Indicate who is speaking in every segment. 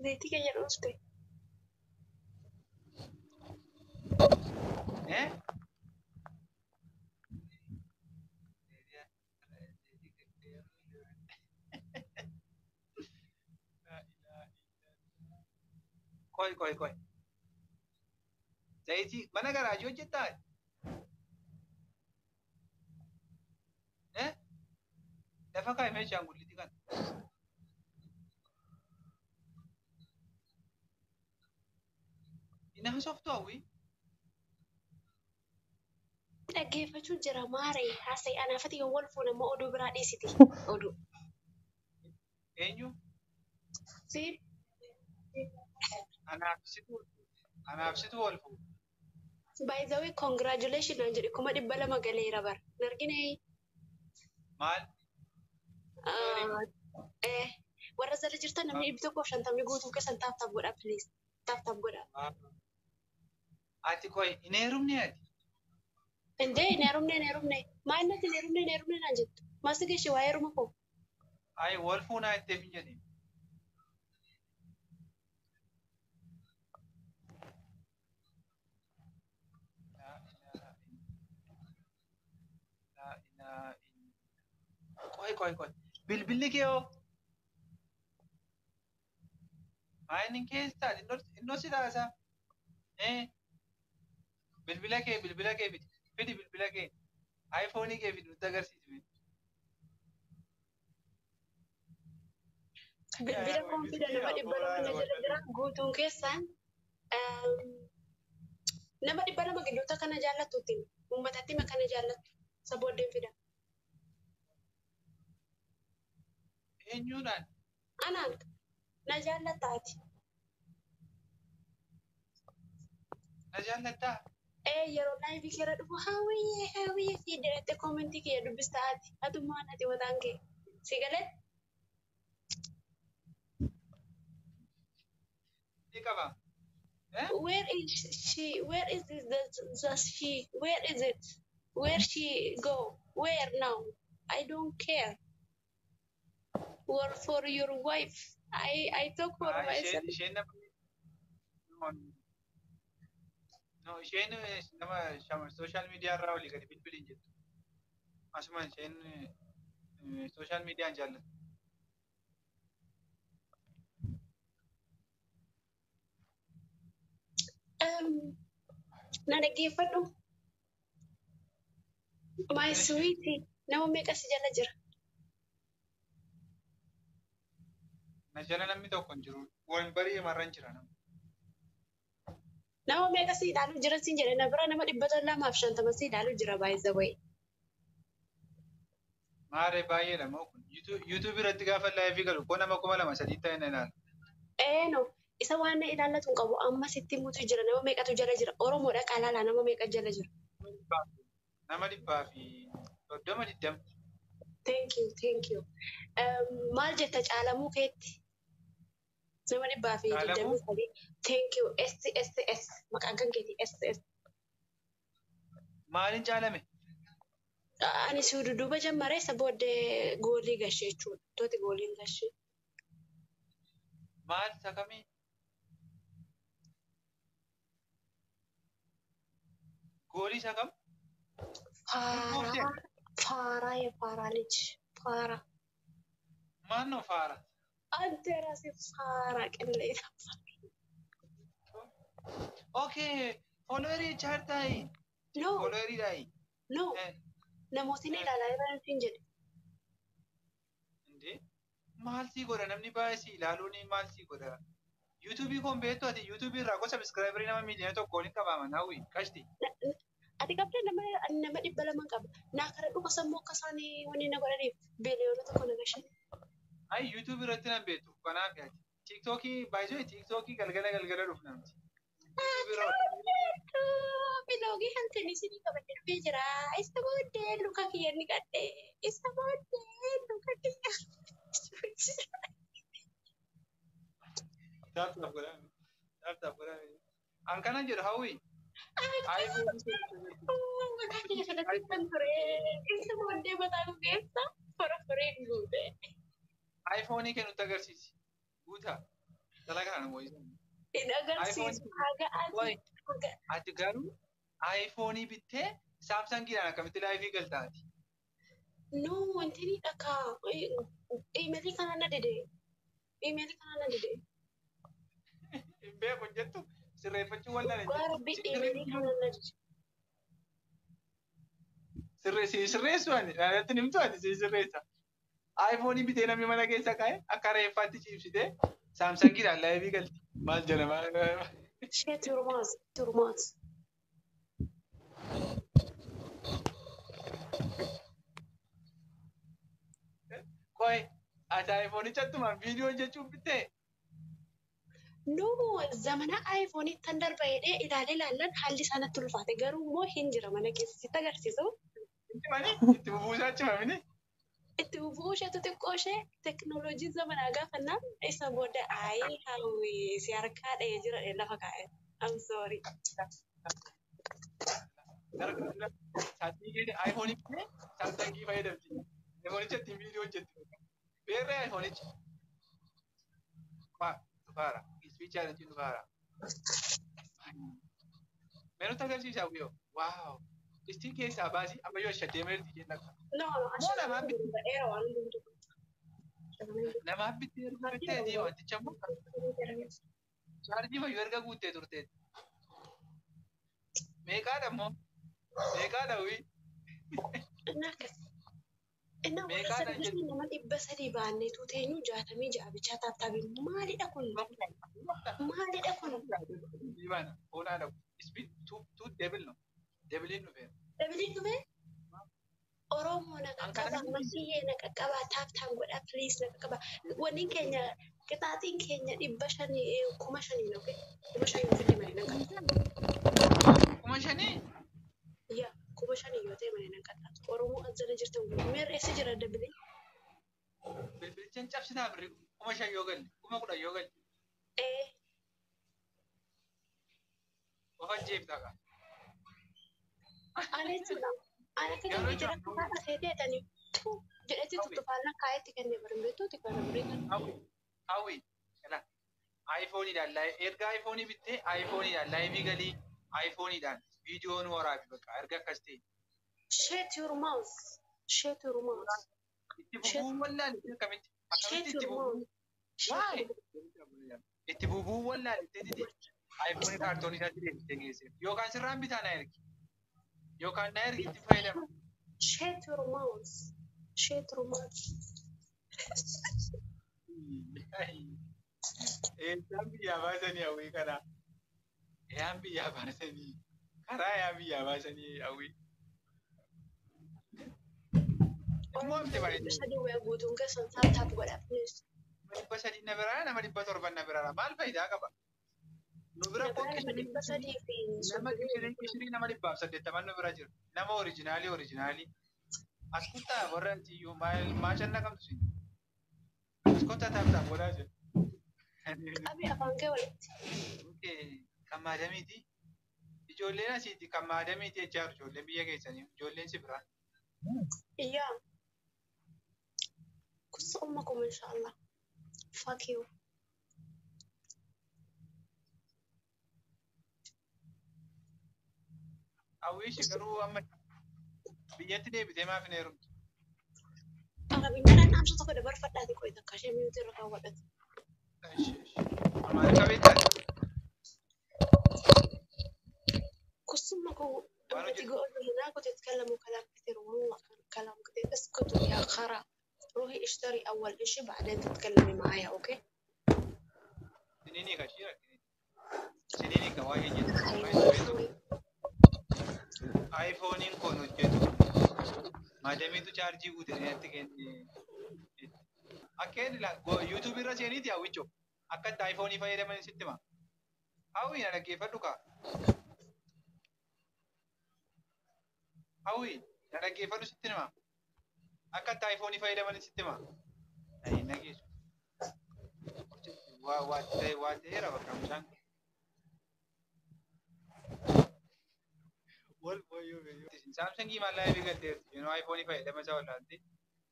Speaker 1: Zayitii keenya dhoofte.
Speaker 2: Eh? Koi. Zayitii mana garaajii hojjettaa? Eh? Lafa kaa'e meeshaan gullitti kan. Inni haasoftu hawwii?
Speaker 1: Dhaggeeffachuu jira maaree haasa'e anaafati yoo wal fuune immoo oduu biraa dhiisiti. Oduu.
Speaker 2: Eenyu?
Speaker 1: Siin
Speaker 2: Anaafsitu wal fuudhu.
Speaker 1: by the way congratulations naan jedhe 200 galeera bara. Hin argine
Speaker 2: Maal?
Speaker 1: warra jala jirtan namni 150 guutuu keessan taaptaap godha please. Taaptaap godha.
Speaker 2: Ati koi hin heerumne ati?
Speaker 1: Indee hin heerumne. Maal natti hin heerumne naan jettu. Maasi geeshee waa heeruma koo.
Speaker 2: Ai wal fuunaa itteef hin jedhin. Koi. Bilbilli kee hoo? Inni keessaa innoo si taasa? Bilbila kee fidi. Fidi bilbila kee. iPhoneii kee fidi nutti agarsiisi.
Speaker 1: Bilbila koompiida nama 200 jala jira guutuun keessaan nama 200 gidduuta kana jaallattuutiin uummatatti makana jaallattu isa booddeen fida.
Speaker 2: Eenyuudhaan?
Speaker 1: Anaan na jaallattaati.
Speaker 2: Na jaallattaa?
Speaker 1: Yeroo laayivii keera dhufu hawwiyyee fiidireette koomentii kiyya dubbistaati. Atummaan ati wataan kee si galee?
Speaker 2: Ni qaba.
Speaker 1: Where is she? Where is she? Where is it? Where she go? Where now? I don't care. Work for your wife. I talk for myself.
Speaker 2: Isheen nama social media irraa olii gadi bilbiliin jettu. Asuma isheen social media hin jaallatu.
Speaker 1: Na dhaggeeffadhu. My sweetie. Nama meeqa si jala jira?
Speaker 2: Na jala namni tokko hin jiru. Waan barii marran jira nama.
Speaker 1: Nama meeqa si ilaaluu jira siin jedhe na bira nama 250 si ilaaluu jira by the way.
Speaker 2: Maaree baay'eedha moo kun. YouTube irratti gaafa laayivii galu koo nama 2,300 ta'e na ilaala.
Speaker 1: No. Isa waan na ilaallatu hin qabu amma sitti mutu jira nama meeqatu jala jira Oromoodha qalaalaa nama meeqa jala jira.
Speaker 2: Nama 120.
Speaker 1: Thank you. Maal jetta caalamuu keetti? Nama 123. Thank you. STS maqaan kan keeti STS.
Speaker 2: Maaliin caalame?
Speaker 1: Ani si duduuba jammaree isa booddee goolii gashee jechuudha. Tooti gooliin gashee.
Speaker 2: Maal sakamii? Goolii sakam?
Speaker 1: Faaraa ልጅ Faaraa.
Speaker 2: Maannoo faara?
Speaker 1: Adde raasii Faaraa qilleessa.
Speaker 2: Okay, followerii chaartaayi.
Speaker 1: No.
Speaker 2: Followerii daayi.
Speaker 1: No. Namootni ilaalaa jiran siin jedhe.
Speaker 2: Indee maal sii godha namni baay'ee si ilaaluun maal sii godha? YouTube koon beektu ati YouTube irraa gosa subscriberii nama miliyoona tokko waliin qabaman hawwi qashti.
Speaker 1: Ati qabdee nama 200 qaba. Naa kara dhuga sammuu akka isaanii wanni na godhaniif biliyoona tokko na gashan.
Speaker 2: Ai YouTube irratti nan beektu kanaaf yaati. TikTokii baay'ee TikTokii galgala dhufu namti.
Speaker 1: Biloogii hanqinni isinii qabadde dhufee jira. Isa booddee luka kiyya ni qadhe. Isa booddee luka kiyya.
Speaker 2: Taaptaaf godhame. An kana jedhu hawwi.
Speaker 1: Mataa kiyya kanatti kan ture. Isa booddee mataa dhugeessa. Foroforiin guute.
Speaker 2: iPhoneii kennutti agarsiisi. Guutaa. Dalagaan moo isa?
Speaker 1: hin agarsiisu haga
Speaker 2: Wayi,
Speaker 1: haga
Speaker 2: ati garuu iPhoneii bittee Samsungidhaan akkamitti laayifii galtaati?
Speaker 1: no wanti ni dhakaa imeelii kana na dide
Speaker 2: Hin beeku jettu sirreeffachuu wallaan
Speaker 1: Rabbi imeelii kana na dide
Speaker 2: sirreessu ani dhaadatti nimtu ati sirreessa. iPhoneii bitee namni mana keessa kaa'e akka reeffaatti ciibsitee Samsungidhaan laayifii galti. Maal jedha maal?
Speaker 1: shit your mouth
Speaker 2: Qoy ati iPhoneichattumaan viidiyoo jechuun bittee?
Speaker 1: no zamana iPhoneii tan darba jedhee ilaalee ilaallan haalli isaanatti ulfaate garuu immoo hin jira mana keessa sitti agarsiisu.
Speaker 2: Itti bubuusaa cimamini?
Speaker 1: Itti bubuu isheetu xiqqoo ishee teknooloojii zamanaa gaafannaan isa booda ayi hawwii si harkaa dha'ee jira lafa kaa'e. I'm sorry.
Speaker 2: Saatii iPhoneii bittee Samsungii fayyadamti. iPhoneichaa ittiin viidiyoo hojjettu. Beerree iPhoneichaa. Dhufaara. Ispiichaa irratti dhufaara. Meenu agarsiisaa guyyoo. Waaw. Istiin keessaa baasii ammayyoo shaddee meerti jenna.
Speaker 1: No,
Speaker 2: Namaaf bittee erga bittee deema wanticha immoo chaarjii fayyuu erga guuttee turteeti. Meeqaadha immoo? Meeqaadha wii?
Speaker 1: nama 300 baannee tuuteenyu 66 bichaa taataabii maalidha kun?
Speaker 2: Diibana oonaadha. Ispiin tuu deebil no. Deebiliin dhufeera.
Speaker 1: Deebiliin dhufee? Oromoo na qaqqaba, Masiyyee na qaqqaba, taaptaan godha, piliis na qaqqaba. Wanni keenya qixaaxiin keenya 500 5,000 no ke? 5,000 fidee malee na qaqqaba.
Speaker 2: 5,000?
Speaker 1: Yaa 5,000 yoo ta'e malee na qaqqaba. Oromoo ajjana jirtan kun meerreessa jira deebiliin?
Speaker 2: Bilbilichaan cabsitaa birri 5,000 yoo galle 10,000 yoo galle. Of ajjeeftaa qaba.
Speaker 1: Ani jechuudha. Ana kan jira kanaadha seeteetanii jedhetti tuttufaannaa kaayetti kennee barbaadduuti kana biriitan.
Speaker 2: Hawwi kana iPhoneidhaan erga iPhonii bittee iPhoneidhaan laayivii galii iPhoneidhaan viidiyoon waraabi bakka erga akkas ta'e.
Speaker 1: Shut your mouth.
Speaker 2: Itti bubuun wallaan akkamitti itti bubuun? Itti bubuun wallaan itti iPhone kaartoonii isaatti deebisee geesse yookaan sirraan bitaa na ergi. Yookaan na ergi itti fayyadama.
Speaker 1: Shut your mouth.
Speaker 2: Eessaan biyyaa baasanii hawwii karaa? Eeyaan biyyaa baasanii karaa eeyaan biyyaa baasanii hawwii. Immoo amte baay'ee.
Speaker 1: Sadii wayyaa guutuun keessan taap godha.
Speaker 2: Nama 300 na biraa nama 700 na biraa maal faayidaa qaba? Nu bira qoqqisanii nama kishirii nama 180 nu bira jiru. Nama oriijinaalii. As kuttaa warra iyyuu maal canna qabdu siin. As kuttaa taaptaan godhaa jiru.
Speaker 1: Qabii afaan kee walitti.
Speaker 2: Kan maadamiiti. Ijoolleen asiiti kan maadamiiti jechaa jiru ijoolleen biyya keessanii ijoolleen si biraa.
Speaker 1: Iyyaa. Kusa ummakum inshaallah. Fuck you.
Speaker 2: Hawwiishi garuu amma biyyatti deebitee maaf hin heerumtu?
Speaker 1: Arabiyyaan dhaamsa tokko dabarfadhaati qo'ee takka ishee mi'uutii irra kaawwadhate.
Speaker 2: Amaara qabeettaa?
Speaker 1: كسمكو تقول هناك وتتكلموا كلام كثير والله كلام كثير اسكتوا يا خرا روحي اشتري اول اشي بعدين تتكلمي معايا اوكي
Speaker 2: سنيني كثيرة سنيني كواهي جدا iPhone كون وجدوا ما دامي تو چارجي ودري تكين أكيد لا يوتيوب راسيني تيا ويجو أكيد iPhone فايدة من سيستما هاوي أنا كيف أدوكا هاوي أنا كيف أدو سيستما أكيد iPhone فايدة من سيستما أي نجيس واتيرا وكمشان Samsung की माला भी करते हैं, you know iPhone ही फायदा मचा वाला आती,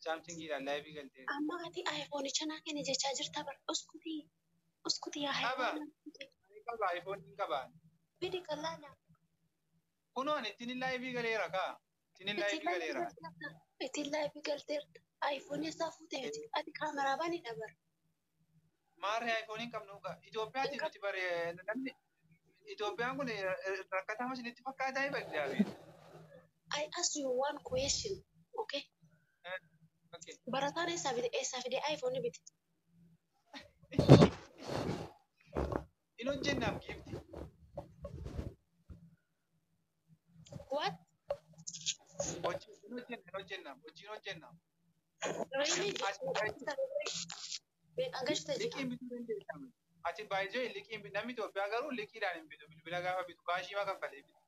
Speaker 2: Samsung की लाला भी करते हैं.
Speaker 1: أما هذه iPhone चना के नीचे चार्जर था पर उसको भी اسكت يا
Speaker 2: Qaba.
Speaker 1: حيوان.
Speaker 2: Ani qaba iPhone hin qaban.
Speaker 1: بدي كلانا.
Speaker 2: Kunoo ani ittiin live galeera kaa. Ittiin live galeera.
Speaker 1: اتلا في قلتر ايفون يسافوتيت ادي كاميرا باني دبر.
Speaker 2: Maarree iPhone hin qabnu kaa. Itoophiyaatti nuti bare namni Itoophiyaan kun rakkatamas isinitti fakkaataa ibaddaa.
Speaker 1: I ask you one question, okay?
Speaker 2: Okay.
Speaker 1: Barataan eessaa fide iPhone bite?
Speaker 2: Hin hojjennaaf giifti.
Speaker 1: What?
Speaker 2: Hojii hin hojjennaaf. Hojii hin hojjennaaf.
Speaker 1: Really?
Speaker 2: Liqiin bituu dandeessaa. Ati baay'ee liqiin namni Itoophiyaa garuu liqiidhaan hin bitu. Bilbila gaafa bitu kaashii maka kaffalee bitu.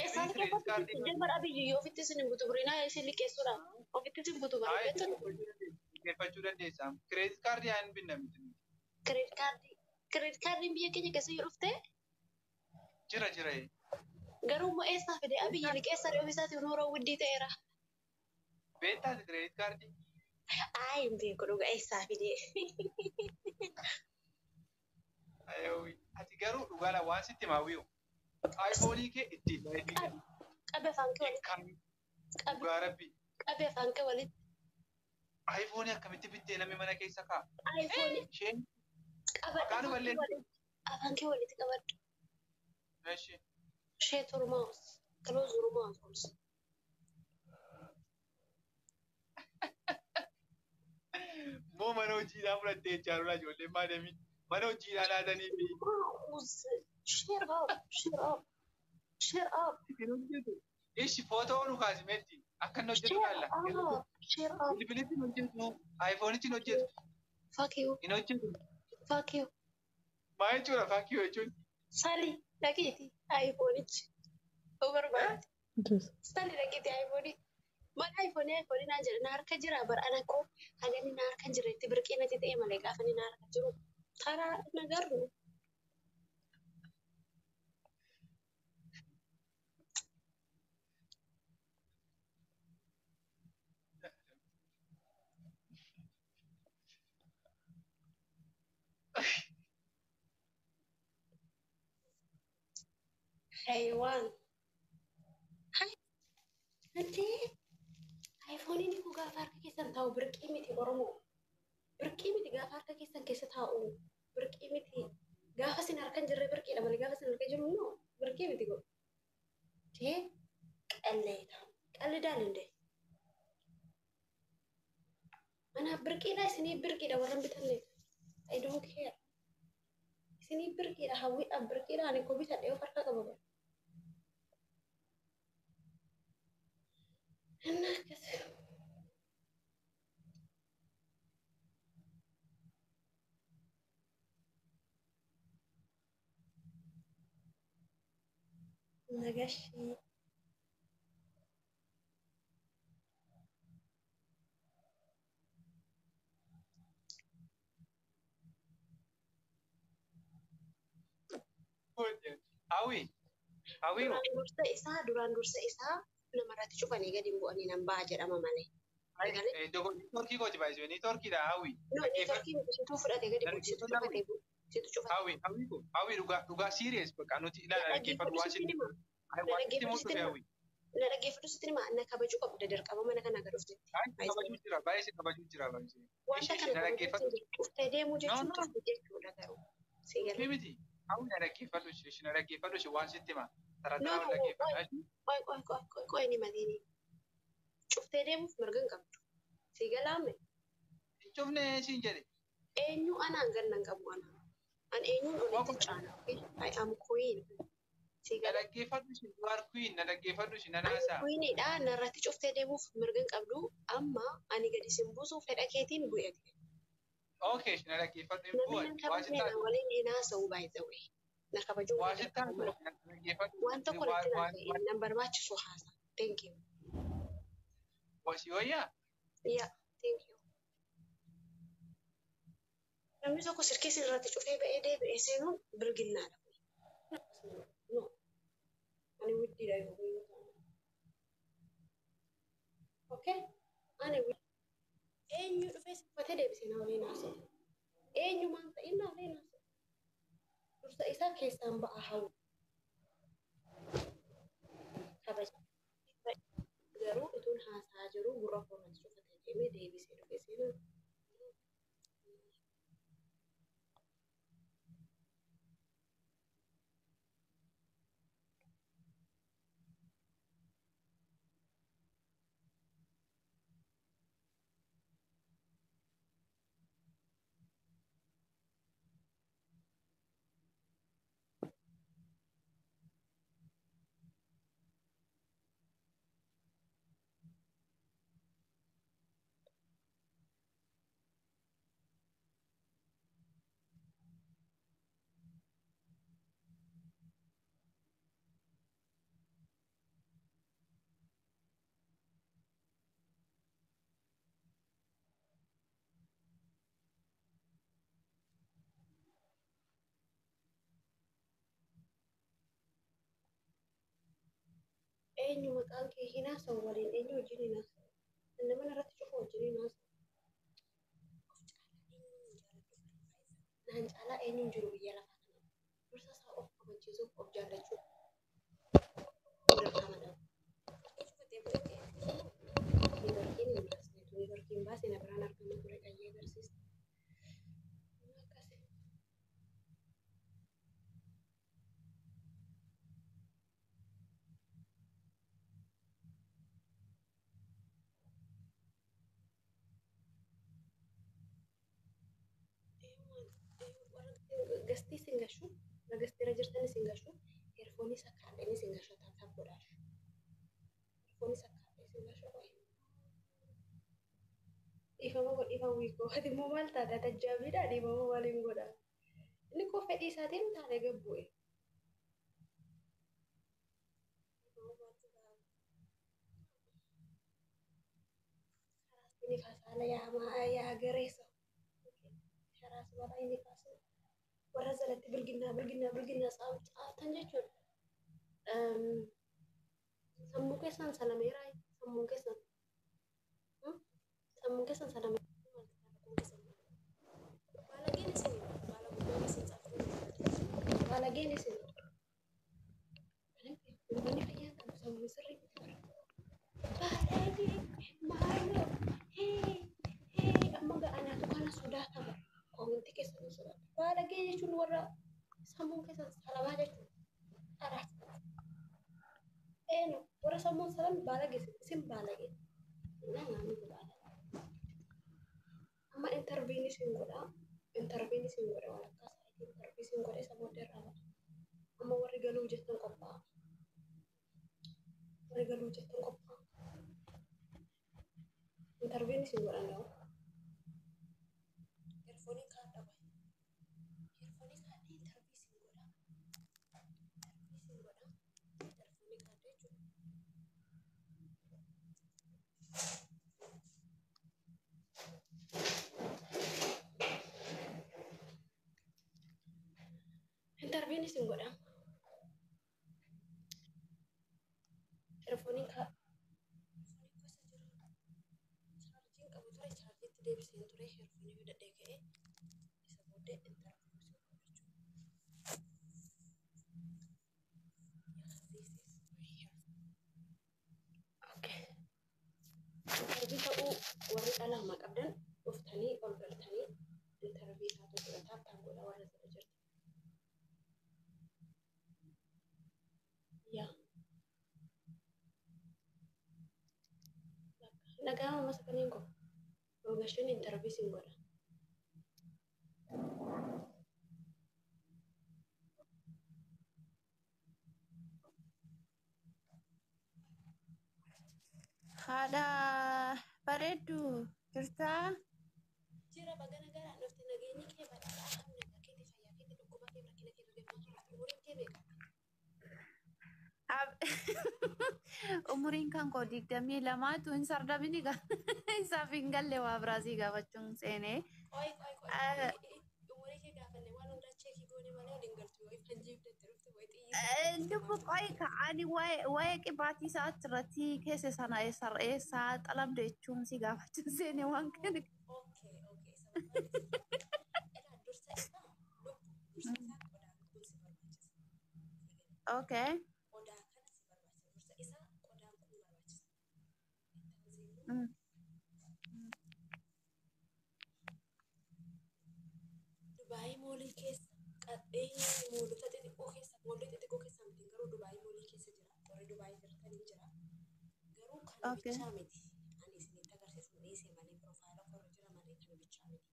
Speaker 1: Eessaa fide jalbar abiyyi yoo ofitti isin butu burinaa isin liqeessuudha. Ofitti isin butu bareedeetu.
Speaker 2: Liqeeffachuu dandeessaa. Kireedit kaardii haan binna miti.
Speaker 1: Kireedit kaardiin biyya keenya keessa yoo dhufte
Speaker 2: Jira.
Speaker 1: garuu immoo eessaa fide abiyyi liqeessaa dhiyoo isaatiif noora widdii ta'eera.
Speaker 2: Beektaati kireedit kaardii.
Speaker 1: Ayi hin beeku dhuga eessaa fide.
Speaker 2: Ati garuu dhugaadhaan waan sitti maawwi'u. Aayifoonii kee ittiin laayifii gadi.
Speaker 1: Qabe afaan kee walitti.
Speaker 2: Dhugaa rabbi.
Speaker 1: Qabe afaan kee walitti.
Speaker 2: Aayifoonii akkamitti bittee namni mana keessa kaa?
Speaker 1: Aayifoonii.
Speaker 2: Isheen
Speaker 1: Qabadhu afaan kee walitti qabadhu.
Speaker 2: Eshi.
Speaker 1: Share your mouse. Close your mouse also.
Speaker 2: Moo mana hojiidhaa fudhattee jaalala ijoolleen maadamii mana hojiidhaa laatanii fi.
Speaker 1: Share up.
Speaker 2: Ishi footoo nu kaasimetti akka inni hojjetu laalla.
Speaker 1: Share up.
Speaker 2: Bilbilitti hin hojjetu. Aayifoonitti hin hojjetu.
Speaker 1: Fuck you.
Speaker 2: Hin hojjetu.
Speaker 1: Fuck you.
Speaker 2: Maa jechuudha fakkii jechuun.
Speaker 1: Sali dhageeti iPhoonichi. Overbaate. Sali dhageeti iPhoonii. Mana iPhoonii naan jedha na harka jira bara ana koo hagani na harka jira itti birqii natti ta'e malee gaafa ni na harka jiru. Taraa nagarru. Haywan. Nanti iPhone ini ku gaafa harka keessan taa'u birqii miti Oromoo. Birqii miti gaafa harka keessan keessa taa'u. Birqii miti gaafa sin harkan jirre birqiidha malee gaafa sin harka jiru immoo birqii miti godhu. Tee qalleeta. Qalledaan indee. Mana birqiidha isinii birqiidha warran bitanneef. I don't care. Isinii birqiidha hawwiidhaaf birqiidha ani koo bitadhee of harka qaba bara. Anakkas. Nagashi.
Speaker 2: Hawwi.
Speaker 1: Duraan dursa isaa namarratti cufanii gadi bu'anii nan ba'a jedhama malee.
Speaker 2: Niitoorkii kooti baay'isuu niitoorkiidha hawwi.
Speaker 1: Niitoorkii situu fudhatee gadi bu'u situ cufatee bu'u situ cufatee.
Speaker 2: Hawwi dhugaa siiriyees bakka nuti ilaala dhaggeeffatu waan sitti hawwi.
Speaker 1: Na dhaggeeffatu sitti hima na kabajuu qabu dadarqama mana kana gad dhuftetti.
Speaker 2: Kabajuu jira baay'ee kabajuu jira baay'ee.
Speaker 1: Wanta kana dhuftee deemuu jechuudha garuu.
Speaker 2: Miti hawwi na dhaggeeffadhu waan sitti hima. Tarataa dhaggeeffadhu.
Speaker 1: Qoy ni maliini. Cuftee deemuuf mirga hin qabdu. Si galaame.
Speaker 2: Cufne siin jedhe.
Speaker 1: Eenyu anaan gannan qabu ana. An eenyuun olitti caana. I am queen. Si
Speaker 2: dhaggeeffadhu si duwwaar queen na dhaggeeffadhu si nan haasaa.
Speaker 1: Queenidha narratti cuftee deemuuf mirga hin qabdu. Amma ani gadi sin buusuuf fedha keetiin bu'eeti.
Speaker 2: Okay, na dhaggeeffadhu hin bu'an.
Speaker 1: Namni waliin hin haasa'u baay'ee. Na kabajuu waan tokko nan barbaachisu haasa. Thank you.
Speaker 2: Wasii wayyaa?
Speaker 1: Yeah, thank you. Namni tokko sirkii irratti cufee ba'ee deebi'ee seenuun bilginnaadha. No. Ani widdiidha yoo okay? Ani eenyu dhufee siffatee deebisee na waliin haasa'u. Eenyu maan ta'in na waliin haasa'u.
Speaker 3: isaa keessaan ba'a hawwu. Garuu ituun haasaa jiru gurra koorratti cufatee deemee deebisee dhufe seenuu. Eenyu maqaan kee hin haasa'u waliin eenyu wajjin hin haasa'u. Inni mana irratti cufa wajjin hin haasa'u. Naan caalaa eenyuun jiru biyya lafaa kana. Dursa isaa of kabachiisuuf of jaallachuu. Dirqamadha. Niibarkiin hin baasne. Niibarkiin baasee na biraan argamu ture qayyee agarsiisa. Gastii singashu, gastii jirtan singashu, earfoonii sakkaadhanii singashu taataaf godhaash. Earfoonii sakkaadhanii singashu qoyi. Dhiifama godhiifama wiikoo. Ati immoo maal taate tajaajiladha dhiifama maaliin godhaa? Inni koo fedhii isaatiin taatee gabbu'e. Ini fasaala yaa gareessa. Sharaas bara ini fasaala. Warra jalatti bilginnaa saaftan jechuudha. Sammuu keessan salameeraa sammuu keessan salameeraa. Balageen isin uummanni fayyaa qabu sammuu sirriitti bara. Balagee maaloo amma ga'anaatu kana sodaatama. Koomenti keessan sodaata. Balagee jechuun warra sammuu keessan salamaa jechuudha. Warra sammuun salam balagee isin balagee. Naannoo balagee. Amma interviin isin godhaa. Walakkaa isaatiin intervii isin godhee isa booddee irraa ba'a. Amma warri galuu jettan qophaa'a. Interviin isin godhan yoo. Earfoonii kaadha bahe. Earfoonii kaadhee intervii isin godhaa. Earfoonii kaadhee jechuudha. Interviin isin godhaa. Earfoonii kaadha. Chaarjiitti deebisee ture earfoonii fudhadhee ka'ee isa booddee intervii isin intervii ta'uu warri dhalaa qabdan dhuftanii ol galtanii intervii taatu fudhataa kan godha warra jala jirtu. Nagaa masa kaniin koo ogashin intervii isin godha.
Speaker 4: Haadha bareedduu jirtaa?
Speaker 3: Jira bagana garaa dhufte nageenyi kee badhaadhaa hamna keetii fayyaa keetii dhukkuba kee rakkina kee dhugee umuriin kee beeka.
Speaker 4: Umuriin kan koo 22tu hin sardabini gaa isaaf hin galle waa biraasii gaafachuun seenee.
Speaker 3: Umurii kee gaafanne waan hundaa cheekii goone malee waliin galtu yoo ifan jiibdetti dhufte wayi xiyyi.
Speaker 4: Dubbu qoyi ka'anii waa'ee qibaatii isaa achirratti keessa sana eessaa xalamde jechuun si gaafachuun seenee waan kana.
Speaker 3: Dursa isaa qodaan kun si barbaada.
Speaker 4: Okay.
Speaker 3: Qodaa kana si barbaachisa. Dursa isaa qodaan kun barbaachisa.
Speaker 4: Mm.
Speaker 3: Dubaayii moolii keessa moolota xixiqqoo keessa moolii xixiqqoo keessa miti garuu Dubaayii moolii keessa jira. Warri Dubaayii jirtanii jira. Garuu kana
Speaker 4: Okay.
Speaker 3: bichaa miti. Ani isinitti agarsiisu dhiisee malee piroofaayila korra jira malee kana bichaa miti.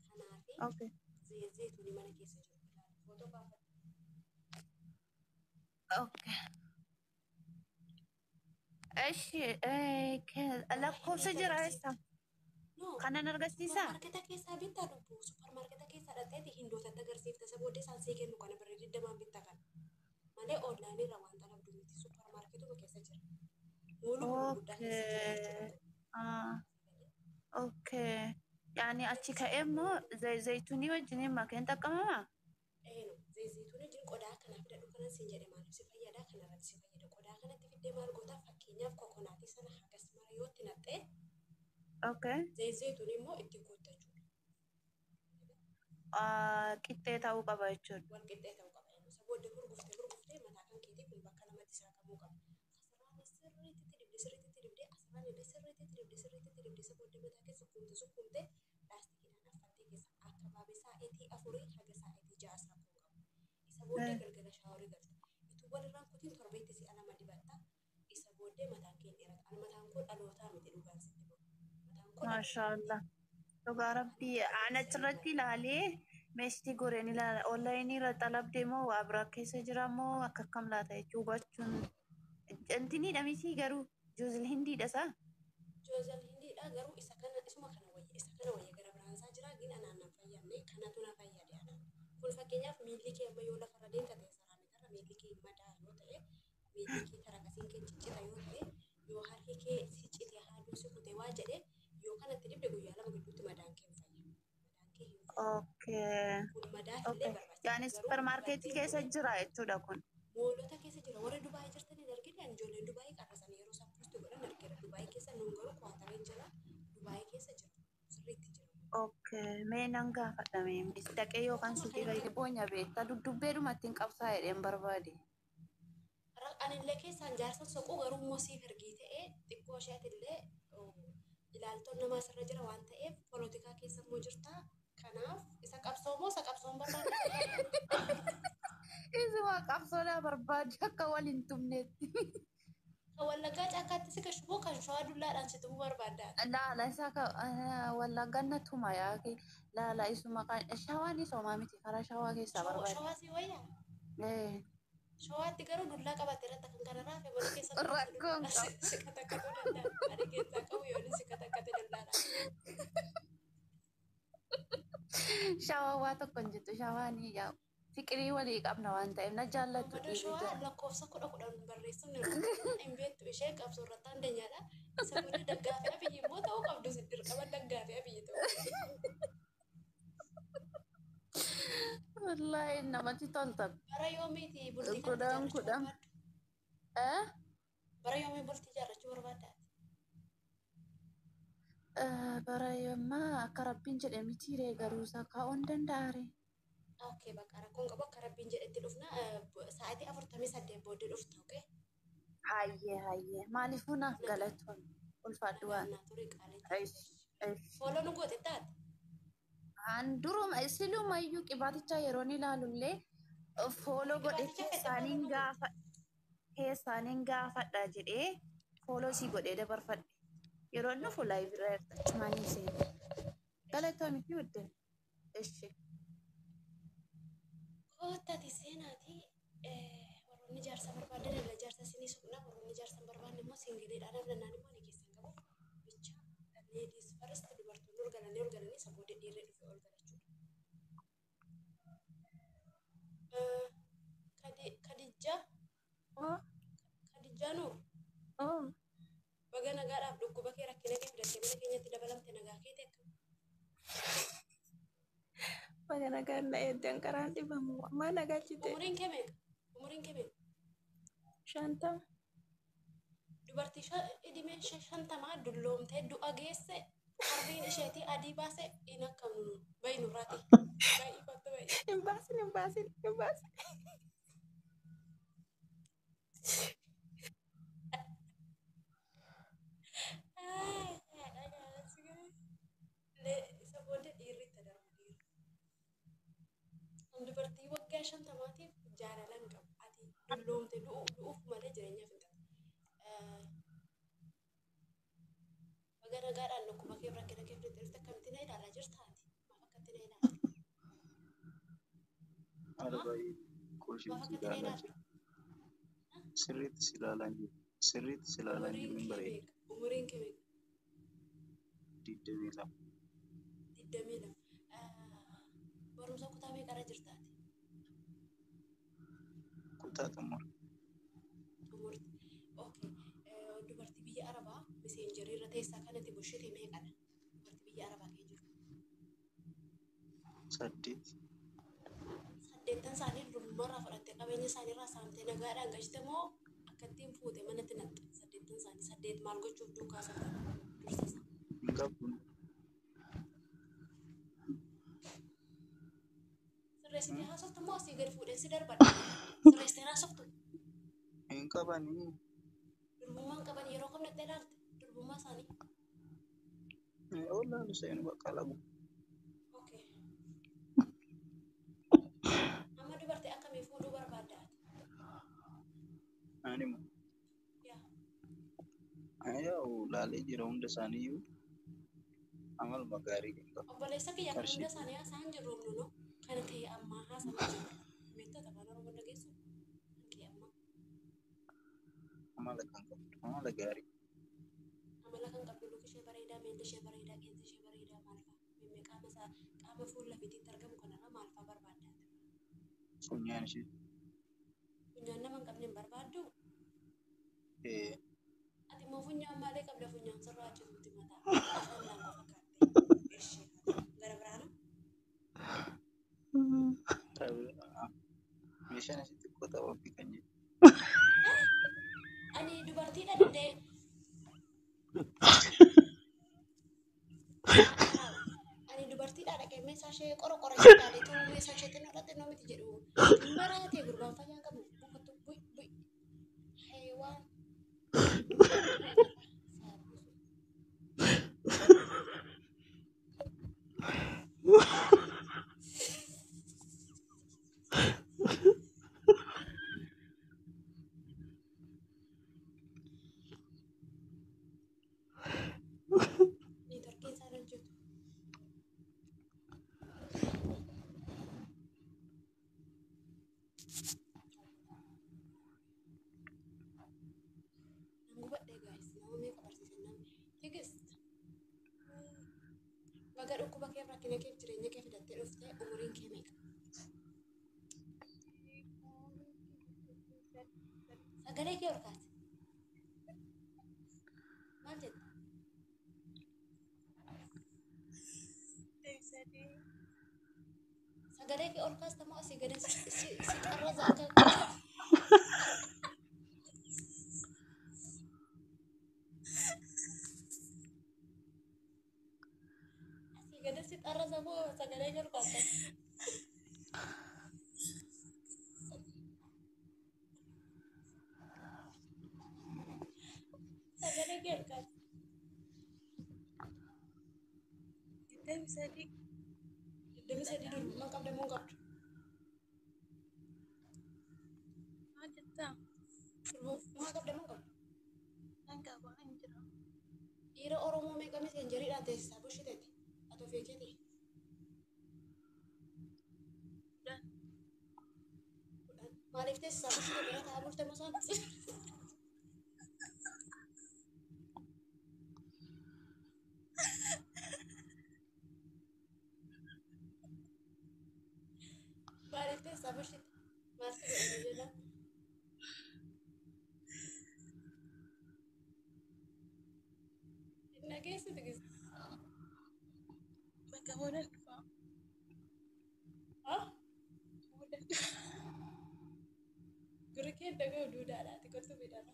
Speaker 3: Kanaafi
Speaker 4: Okay.
Speaker 3: zeezeetuni mana keessa jiru. Footoo baafadhu.
Speaker 4: Okay. Eshi lakkoofsa jira eessa?
Speaker 3: No.
Speaker 4: Kanan agarsiisa?
Speaker 3: Supermarketa keessaa bittaa dubbu. Supermarketa keessaa dhaqxeeti hindootatti agarsiifta. Isa booddee isaan sii kennu kana birrii 20 bittaa kana. Malee onlaayinii irraa wanta dhabdu miti. Supermarketuma keessa jira. Mooluma gurguddaa keessa jira jechuudha.
Speaker 4: Ah, okay. Yani achi ka'eemmoo zayituunii wajjiniin makeen xaqqamamaa?
Speaker 3: Eeno, zeezituun jiru qodaa kana fidadhu kanan siin jedhe maaliif si fayyada kanarratti si fayyada. Qodaa kanatti fiddee maal gootaa fakkeenyaaf kokonaatii sana hagas mara yoo itti naqxee
Speaker 4: Okay.
Speaker 3: zeezituun immoo itti guuttachuudha.
Speaker 4: Qixxee ta'uu qaba jechuudha.
Speaker 3: Wal qixxee ta'uu qaba. Isa booddee gurguftee mataa kan keetii kun bakka lamatti saakamuu qaba. Asirraan sirriitti dibdee asirraan illee sirriitti dibdee isa booddee mataa keessa sukkuumtee laastikiidhaan affattee keessa akka baabee sa'aatii 4 haga sa'aatii 6 saakuu qaba. Isa booddee galgala shaaworii galta. Ituu walirraan kutiin torbeetti si'a 2 dibatta. Isa booddee mataan kee dheerata. Mataan koo dhalootaa miti dhugaan sitti bahu.
Speaker 4: Maashaallah. Dhugaa rabbii aan achirratti ilaalee meeshtii goreen ilaala. Onlaayinii irra xalabdee moo waa biraa keessa jira moo akka akkam laata jechuu hubachuun intiniidha miti garuu joozil hindiidha isaa.
Speaker 3: Joozil hindiidha garuu isuma kana wayya gara biraansaa jira gin anaan nan fayyadne kanatu na fayyade anaan. Kun fakkeenyaaf miilli kee amma yoo lafarra deemta ta'e saraamitarra miilli kee madaa yoo ta'e miilli kee tarakasiin kee ciccita yoo ta'e yoo harki kee si cite haaduu si kute waa jedhe yoo kanatti dibde guyyaa 2 gidduutti madaan kee hin fayyu.
Speaker 4: Okay.
Speaker 3: Kun madaa illee barbaachisa.
Speaker 4: Yani supermarketii keessa jira jechuudha kun.
Speaker 3: Moolota keessa jira. Warri Dubaayii jirtanii argina. Ijoolleen Dubaayii qarrasanii yeroo isaan poostii godhan argina. Dubaayii keessa nuun garuu kwaatareen jira. Dubaayii keessa jira. Sirriitti jira.
Speaker 4: Okay. Mee nan gaafadhame. Dhaqee yookaan suuqii gadi boonya beektaa dudubbeedhuma ittiin qabsaa jedheen barbaade.
Speaker 3: Anillee keessaan jaarsa soquu garuu immoo siif ergii ta'ee xiqqoo isheetillee ilaaltoon namaa sirra jira waan ta'eef poolitikaa keessa immoo jirta. Kanaaf isa qabsoo moo isa qabsoon barbaada?
Speaker 4: Isuma qabsoodhaa barbaade akka wal hin tumneetti.
Speaker 3: Kan wallaggaa caakkaatti si gashu moo kan shawaa dullaadhaan si tumuu barbaadda?
Speaker 4: Laala isaa wallaggaan na tuma yaake laala isuma kan shawaan isoomaa miti karaa shawaa keessaa barbaade.
Speaker 3: Shawaa si wayyaa? Shawaatti garuu dullaa qabatte irratti kan kana raafe mana keessa
Speaker 4: rakkoon
Speaker 3: si katakkatu danda'a. Ani keessaa qabu yoo si katakkate danda'a.
Speaker 4: Shawaa waa tokko hin jettu shawaanii yaa fiqirii walii qabna waan ta'eef na jaallattu
Speaker 3: Mana shawaa lakkoofsa 10 barreessuun hin beektu ishee qabsoo irratti handeenyaadha. Isa booda daggaafee abiyyi immoo ta'uu qabdu si dirqama daggaafee abiyyi ta'uu.
Speaker 4: Wallahi namatti tolta.
Speaker 3: Bara yoomiiti bultii
Speaker 4: Kudhan.
Speaker 3: Bara yoomii bultii jaarrachuu barbaadda?
Speaker 4: Bara yommaa akka rabbiin jedhe mitiiree garuu isaa kaa'uun danda'are.
Speaker 3: Okay, bakka rakkoon qabu akka rabbiin jedhetti dhufna sa'aatii 48 booddee dhufta, okay?
Speaker 4: Hayyee maaliifuu naaf galatoon ulfaadhu waan.
Speaker 3: Fooloo nu goote taate?
Speaker 4: An duruma silumayyuu qibaaticha yeroon ilaalullee fooloo godhe keessaaniin gaafadha jedhee fooloo sii godhee dabarfadhe. Yeroo dhufu laayibirraa hirtachumaanii seena. Galatoon fi waddeen. Eshi.
Speaker 3: Koottati seenaati warroonni jaarsa barbaadan irra jaarsa sinii suqna warroonni jaarsa barbaadan immoo singiliidhaan abdannaan immoo ni keessan qabu. Bicha ladies first dubartoonni olgalanii isa booda dhiirri dhufe ol galachuudha. Kadijjaa Nuur. Baga nagaadhaaf dhukkuba kee rakkina kee fidattee mana keenyatti dabalamte nagaa kee ta'e akkam?
Speaker 5: Baga nagaan na eeddan karaan dhibamu maa nagaa jite
Speaker 3: Umuriin kee meeqa?
Speaker 5: shantama
Speaker 3: Dubartii dhibee 50 dulloomtee du'a geesse harriin isheetii adii baase hin akkamnu bayi nurraati. Bayi.
Speaker 5: hin baasin
Speaker 3: Isa booda dhiirri itti darbu dhiirri. Dubartii waggaa 50tiif jaalala hin qabu. Ati dulloomte du'uuf malee jireenyaaf hin taatu. Baga nagaadhaan akkuma kee rakkina kee fidee dhufte akkamitti na ilaalaa jirta ati? Maaf akkatti na ilaalta?
Speaker 2: Haala baay'ee qooshin
Speaker 3: Maaf
Speaker 2: si
Speaker 3: akkatti na
Speaker 2: ilaalaa
Speaker 3: ilaalta?
Speaker 2: jiru. Sirriitti si ilaalaa jiru. Sirriitti si ilaalaa jiru hin bareedu.
Speaker 3: Umuriin kee meeqa?
Speaker 2: 22.
Speaker 3: 22. Barumsa kutaa meeqarra jirta ati?
Speaker 2: Kutaa xumura.
Speaker 3: Xumurti. Okay. Dubartii biyya Arabaa miseenjarii irra teessaa kanatti bushite meeqadha? Dubartii biyya Arabaa kee jiru.
Speaker 2: 8.
Speaker 3: 8 isaanii durbarraa fudhattee qabeenya isaaniirraa saamtee nagaadhaan gashte moo akkattiin fuute manatti naqxe? 8 isaanii 8 maal gochuuf duukaa isaa dursa isaa?
Speaker 2: Hin qabdu.
Speaker 3: Sirreessitee haasoftu moo asii gadi fuudhee si darbadha? Sirreessitee haasoftu?
Speaker 2: Hin qabanii.
Speaker 3: Durbummaan qaban yeroo kam natti ilaalte? Durbummaa isaanii?
Speaker 2: Ollaan seenu bakka labu.
Speaker 3: Okay. Amma dubartii akkamii fuudhuu barbaadda ati?
Speaker 2: Ani moo
Speaker 3: Yaa.
Speaker 2: yaa'u laalee jira hunda isaaniiyyuu amaluma gaarii kan qabu.
Speaker 3: Obboleessa kiyya kan
Speaker 2: Qarshii.
Speaker 3: hunda isaanii haasa'an jirru nu kana ta'e ammaa haasa'an jiru. Meettota afaan Oromoo dhageessu? Kan ta'e ammaa.
Speaker 2: Amala kan qabdu. Amala gaarii.
Speaker 3: Amala kan qabdu luka ishee bareedaa, miilli ishee bareedaa, qeensi ishee bareedaa maal fa'a? Mimmee qaama isaa qaama fuula fiitiitti argamu kanarra maal fa'a barbaadda?
Speaker 2: Funyaan ishee.
Speaker 3: Funyaan nama hin qabne hin barbaaddu?
Speaker 2: Eh,
Speaker 3: Ati immoo funyaan maalee qabda funyaan sirraa jirutti mataa? Afaan laanga fakkaate. Ishee gara biraana?
Speaker 2: meeshaan asitti qotaa wabbii kan jedhu.
Speaker 3: Ani dubartiidha dindee. Ani dubartiidha dhaqee meeshaa ishee qora jedhaadhe ta'uu meeshaa isheetiin irratti namatti jedhu. Maraatee gurbaan fayyaan qabu bukkuttu bu'i. Heewaan. Ni tarkee isaa hojjetu. Gubadhee gaayis nama meeqa barsiisan namni tigist baga dhukkuba kee rakkina kee jireenya kee fidattee dhuftee umuriin kee meeqa? Sagalee kee ol kaase maal jetta? Sagalee kee ol kaasta moo asii gadi si qarraza akka gada si qarraza moo sagalee kee ol kaasta? Sagalee kee ol kaasta. Deemi sadii durbumaan qabda moo hin qabdu? Durbumaa qabda moo hin qabdu? Dhiira Oromoo meeqa miseenjeriidhaan teessisaa bushiteeti? Ati of eeggatee? Maaliif teessisaa bushite bira taa'aa bulte moo isaan? Maaliif teessisaa bushite? Maal si godhame jedhaa? Hin dhageessu tigist. Haa? Gurri kee dhaga'u duudhaadhaati kottu midhaan.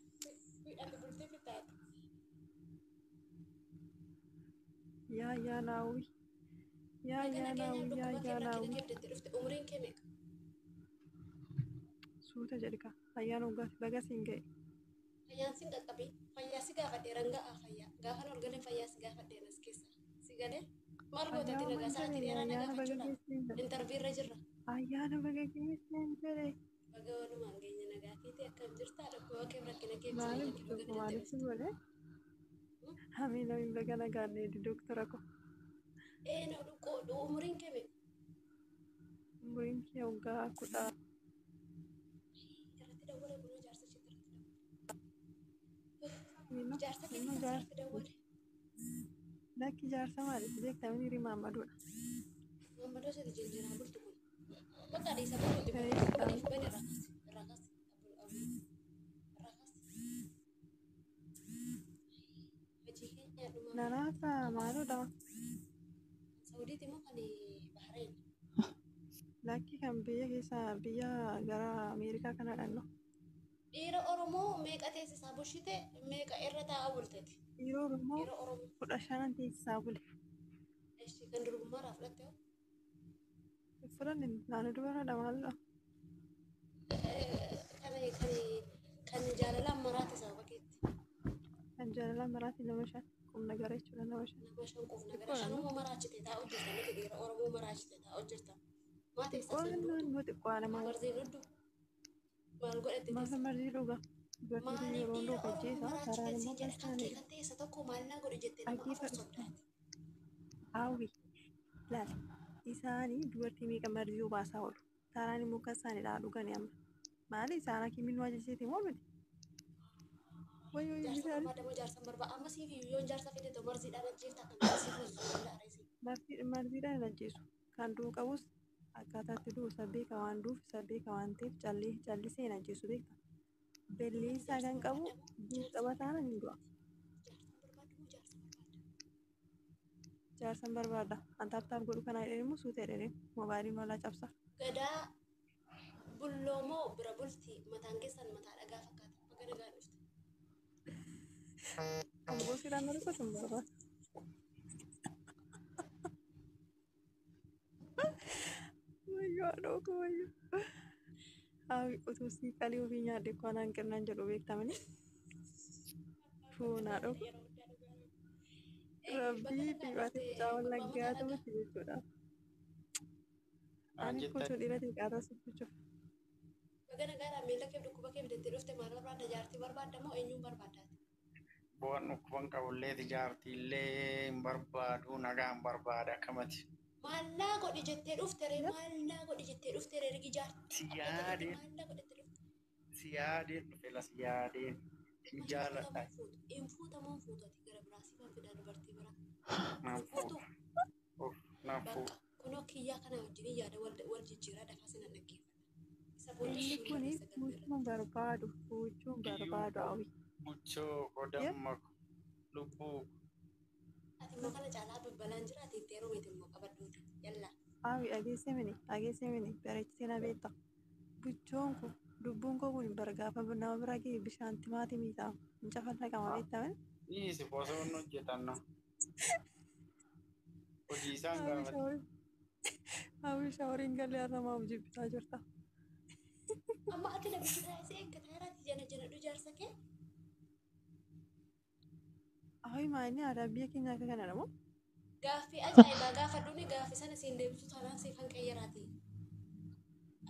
Speaker 3: Ati bultee fitaati.
Speaker 5: yaa laawi. Yaa
Speaker 3: Kana
Speaker 5: laawi.
Speaker 3: keenyaaf
Speaker 5: Yaa
Speaker 3: dhukkuba kee rakkina
Speaker 5: laawi.
Speaker 3: kee fidattee dhufte umuriin kee meeqa?
Speaker 5: suuta jedhika fayyaan ugaas baga singee
Speaker 3: Fayyaan sin qaqqabe. Fayyaa si gaafadhe rangaa fayyaa. Gaafa ol galee fayyaa si gaafadhe as keessa. Si galee maal gootatti
Speaker 5: ayyaana
Speaker 3: nagaa sa'aatii dheeraa na
Speaker 5: ayyaana baga
Speaker 3: gaafachuudhaaf.
Speaker 5: geesseen jedhe
Speaker 3: Intarviirra jirra.
Speaker 5: ayyaana baga geesseen jedhe
Speaker 3: Baga walumaan keenya nagaa keetii akkam jirtaa dhabbaa kee rakkina kee
Speaker 5: maaliif
Speaker 3: jireenya kee baga
Speaker 5: tokko maaliif
Speaker 3: dadhabiste.
Speaker 5: godhe hamiin hamiin baga nagaannee doktora ko
Speaker 3: Na dhukkoo umuriin kee meeqa?
Speaker 5: umuriin kee waggaa 10
Speaker 3: Irratti dawwalee bunoo jaarsa ishee irratti
Speaker 5: minno
Speaker 3: jaarsa kee
Speaker 5: minno
Speaker 3: irratti
Speaker 5: jaarsa
Speaker 3: dawwalee.
Speaker 5: lakki jaarsa maaliif beektamni rimaammaduudha
Speaker 3: Mammadoo sadi jijjiiraa bultu kun. Bakka dhiisa bultu
Speaker 5: Kare
Speaker 3: kun.
Speaker 5: isaa.
Speaker 3: Bani bani rakas. Rakas. Rakas. Hojii keenya dhumaa.
Speaker 5: nanaasa maaludha
Speaker 3: Saudiiti moo kan Bahrain?
Speaker 5: lakki kan biyya keessaa biyya gara ameerikaa kana dhanno
Speaker 3: Dhiira Oromoo meeqa teessisaa bushite meeqa irra taa'aa bulteeti?
Speaker 5: yeroo immoo
Speaker 3: Dhiira Oromoo.
Speaker 5: 15 teessisaa bule
Speaker 3: Eeshi kan durbummaadhaaf fudhatte hoo?
Speaker 5: fudhanne naannoo dubaradha maalidha
Speaker 3: Kan jaalalaan maraate sababa keetti.
Speaker 5: kan jaalalaan maraati nama 5 qubna gara jechuudha nama 5
Speaker 3: Nama shan qofna gara shanuma maraachite taa'u jirta miti dhiira Oromoo maraachite taa'u jirta. Maa teessaa
Speaker 5: xiqqoo
Speaker 3: sun
Speaker 5: naannoo xiqqoo ala maal
Speaker 3: Barziin hudduu maal godhatti
Speaker 5: maal marzii dhuga dubartiin
Speaker 3: maaliif
Speaker 5: yeroo
Speaker 3: dhiira
Speaker 5: hundaa
Speaker 3: Oromoo
Speaker 5: hojjeessa karaan
Speaker 3: maraachite
Speaker 5: immoo
Speaker 3: si jedhe kan
Speaker 5: kan
Speaker 3: kee kan teessa tokko maalina godhe jettee nama
Speaker 5: Agii
Speaker 3: afur
Speaker 5: fadhiisa.
Speaker 3: sobdaati.
Speaker 5: hawwi laal isaanii dubartii meeqa marzii baasaa oolu karaan immoo kan isaaniidha dhuganii amma maali isaan hakiimiin nu ajajjeeti moo miti wayyoo
Speaker 3: Jaarsa
Speaker 5: isaanii
Speaker 3: barbaada moo jaarsa barbaada amma siif yoon jaarsa fide ta'u marziidhaan ajjeefta kan siif uzzuu danda'areesi.
Speaker 5: marziidhaan hin ajjeesu kan du'u qabus akkaataatti du'u isa beeka waan du'uuf isa beeka waan ta'eef callisee hin ajjeesu beekta bellee isaa kan qabu du'u qabataan hin du'a jaarsan barbaada antaaptaaf godhu kana jedheen immoo suutee jedheen moobaayiliin walaa cabsa
Speaker 3: Gadaa bulloo moo bira bulti mataan keessan mataa dhagaa fakkaata bakka dhagaa dhufte.
Speaker 5: amboo sidhaan narkatu hin barbaada wayyoo dhooku wayyoo haawi utuu sii qalii ofii nyaadde koo anaan qirnaan jedhu beektamani fuunaa dhooku rabbii dhiibaatee mucaa wallaggaa ta'utti jechuudha ani kutuu dhiira xiqqaataa sibbichuuf
Speaker 3: Bakka dhagaadhaan miila kee dhukkuba kee bidattee dhufte maal barbaadda jaartii barbaadda moo eenyuun barbaaddaati?
Speaker 2: Bu'aan dhukkuban qabullee jaartiillee hin barbaadu nagaa hin barbaada akkamati.
Speaker 3: Maallaa godhi jettee dhufte ree maallaa godhi jettee dhufte ree rigi jaartii.
Speaker 2: Siyaadeen
Speaker 3: Maallaa godhattee dhufte.
Speaker 2: siyaadeen dhufe la siyaadeen si jaaladha.
Speaker 3: Hin fuutamoo fuutati gara biraa si kan fidaa dubartii biraa.
Speaker 2: Naan
Speaker 3: Fuutu
Speaker 2: fuudhu. Naan
Speaker 3: bakka
Speaker 2: fuudhu.
Speaker 3: kunoo kiyyaa kana wajjin yaada wal jijjiiraa dafaa sina dhaggeeffata. Isa
Speaker 5: inni kuni fuuchuun barbaadu hawwi
Speaker 2: Buchoo godamma lubbuu.
Speaker 3: Ati immoo kana caalaa babbalaan jira ati itti yeroo miti immoo qabadhuuti. Yallaa.
Speaker 5: hawwi ageessemini bareechisee na beekta buchoon kun lubbuun koo kun bargaafa nama bira ga'e bishaan timaatimii ta'a hin cafalla qama beektaman
Speaker 2: Dhiisi bosoo nu hojjetanna. Hojii isaan gaafate.
Speaker 5: hawwi shaaworiin galee har'amaaf jibbisaa jirta
Speaker 3: Amma ati namichi taa'isee eeggataa jiraati jana jaarsa kee.
Speaker 5: hawwi maayini aadaa biyya keenya akka kana dhamoo
Speaker 3: Gaaffii ajaa'ibaa gaafadhuuni gaaffii sana siin deebisu taanaan siifan qayyaraati.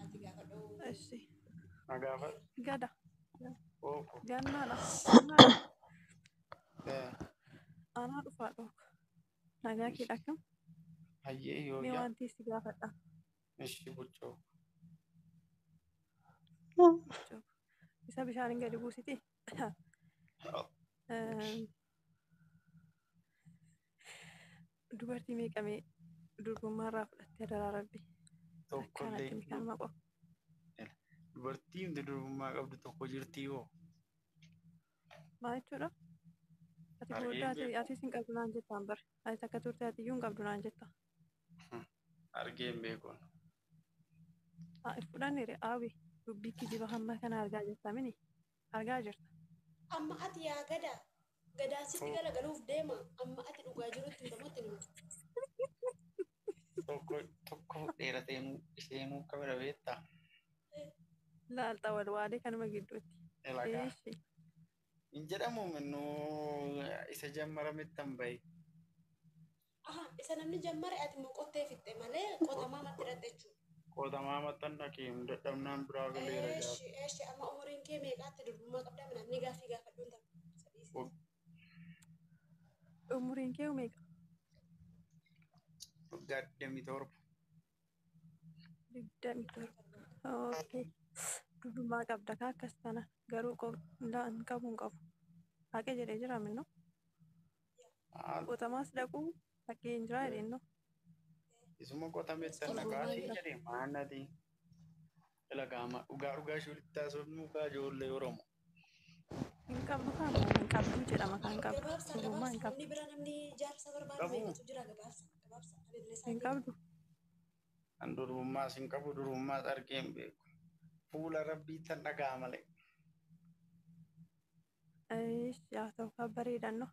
Speaker 3: Ati gaafadhuu.
Speaker 5: Eshi
Speaker 2: Nagaafa.
Speaker 5: gada
Speaker 2: Oofu.
Speaker 5: gannaadha anaa dhufaa dhooka nagaa kee dhakkam
Speaker 2: Hayyee yoo
Speaker 5: mee
Speaker 2: yaa.
Speaker 5: wanti si gaafadha
Speaker 2: Ishi buchoo.
Speaker 5: isa bishaaniin gadi buusiti dubartii meeqamee durbummaarraa fudhattee daraarabbi
Speaker 2: Tokkollee.
Speaker 5: akkanatti kan maqo
Speaker 2: Dubartiin durbummaa qabdu tokko jirti yoo.
Speaker 5: maal jechuudha ati booddee atis hin qabdu naan jettaan bare ati akka turte ati iyyuu hin qabdu naan jetta
Speaker 2: Argeen beekuun.
Speaker 5: fudhannire aawi dubbii kijiba hamma kana argaa jirta mini argaa jirta
Speaker 3: Amma ati yaa gadaa. Gadaan sitti galagaluuf deema. Amma ati dhugaa jirutti hin damotti nuti.
Speaker 2: Tokko dheeratee isheenuu qabda beektaa.
Speaker 5: laalta wal waalee kanuma gidduutti.
Speaker 6: Elagaa.
Speaker 5: Eeshi.
Speaker 6: Hin jedhamu minnuu isa jammaramittan bahe.
Speaker 3: Aha, isa namni jammare ati immoo qottee fixxe malee qotamaa matti hidhatte jechuudha.
Speaker 6: Qotamaa maxxan dhaqee dadhabnaan biraa galeera gaafa.
Speaker 3: Eeshi amma umuriin kee meeqaatti durbummaa qabdaa minaan ni gaaffii gaafadhuun ta'a.
Speaker 5: Umuriin kee meeqa?
Speaker 6: Waggaa 27.
Speaker 5: 27. Okay. Durbummaa qabda kaa akkas tana garuu hin qabu. Haqee jedhee jira minnoo. Qotamaas dhaquu haqee hin jiraa jedhennoo.
Speaker 6: Isuma qotametti naqaashii jedhee maannati. Elagaama dhugaa shulitti taasifnu mukaa ijoollee Oromoo.
Speaker 5: Hin qabdu kaa hin qabdu jedhama kan qabdu. Durbummaa hin qabdu.
Speaker 3: Namni bira namni jaarsa barbaadu meeqatu jira gabaabsa.
Speaker 5: Hin qabdu.
Speaker 6: Kan durbummaas hin qabu durbummaas argee hin beeku. Fuula rabbii tan dhagaa malee.
Speaker 5: Yaa ta'u kan bareedannoo.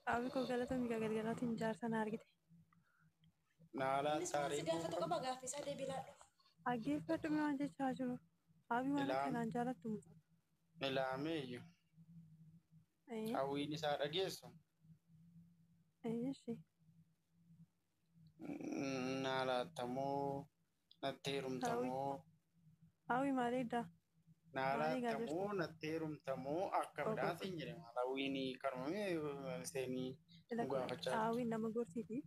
Speaker 5: Qaawwi koo galatoomii galgalaatiin jaarsa na argite.
Speaker 6: Naalaa
Speaker 3: Innis waan si
Speaker 6: taariikuu
Speaker 3: gaafatu qaba gaaffii isaa deebilaadhu.
Speaker 5: Dhaggeeffadhu mi waan jechaa jiru. Qaawwi waan akkanaan jaalattu muka.
Speaker 6: ilaameeyyu hawwiin isaa dhageessu.
Speaker 5: Eeshi.
Speaker 6: Naalaatamoo natti heerumtamoo.
Speaker 5: Hawwi maaliidha?
Speaker 6: Naalaatamoo natti heerumtamoo akka midhaatiin jedhama. Hawwiin karmamee seenii gaafachaa.
Speaker 5: Hawwiin nama gorsiti.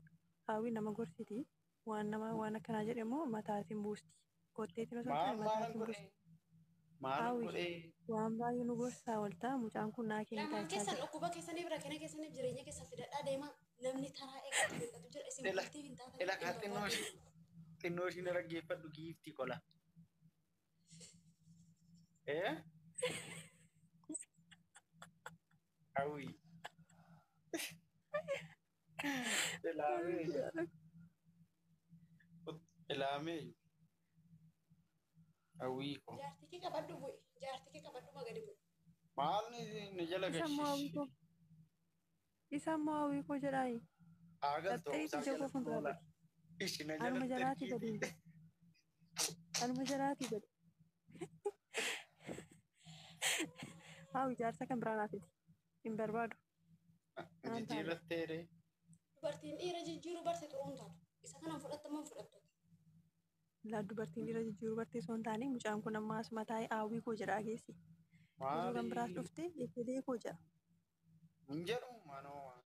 Speaker 5: Hawwiin nama gorsiti. Waan akkanaa jedhamu mataatiin buusti. Kotteetiin osoo ta'e mataatiin buusti.
Speaker 6: Maal godhee?
Speaker 5: Waan baay'ee nu gorsaa ooltaa mucaan kun naa kennitaa
Speaker 3: Lamaan keessan dhukkuba keessanii bira kenna keessaniif jireenya keessan fidadhaa deemaa namni taraa eeggatu eeggatu jira isin bultii hin taatan.
Speaker 6: Elakaa xinnoo ishii dhaggeeffadhu giiftii qola. Hawwii. Ilaamee. Hawwii ko.
Speaker 3: Jaartii kee qabadhu bu'i. Jaartii kee qabadhu magadi bu'i.
Speaker 6: Maal ni jala gashiishi.
Speaker 5: Isa immoo hawwii koo jedhaayi.
Speaker 6: Agaltoo isaa jala fuula. Ishi na jala
Speaker 5: Anuma jalaatii gadi. Anuma jalaatii gadi. Hawwi jaarsa kan biraa naafiti. Hin barbaadu.
Speaker 6: Jijjiirratteere.
Speaker 3: Dubartiin dhiira jijjiiruu barte xuruun taatu. Isa kanaan fudhataman fudhattu.
Speaker 5: Laa dubartiin dhiira jijjiiruu bartee osoo hin taane mucaan kun amma asuma taa'ee hawwii koo jedhaa geessi. Osoo kan biraas dhufte eegalee koo jedha.
Speaker 6: Hin jedhu manoo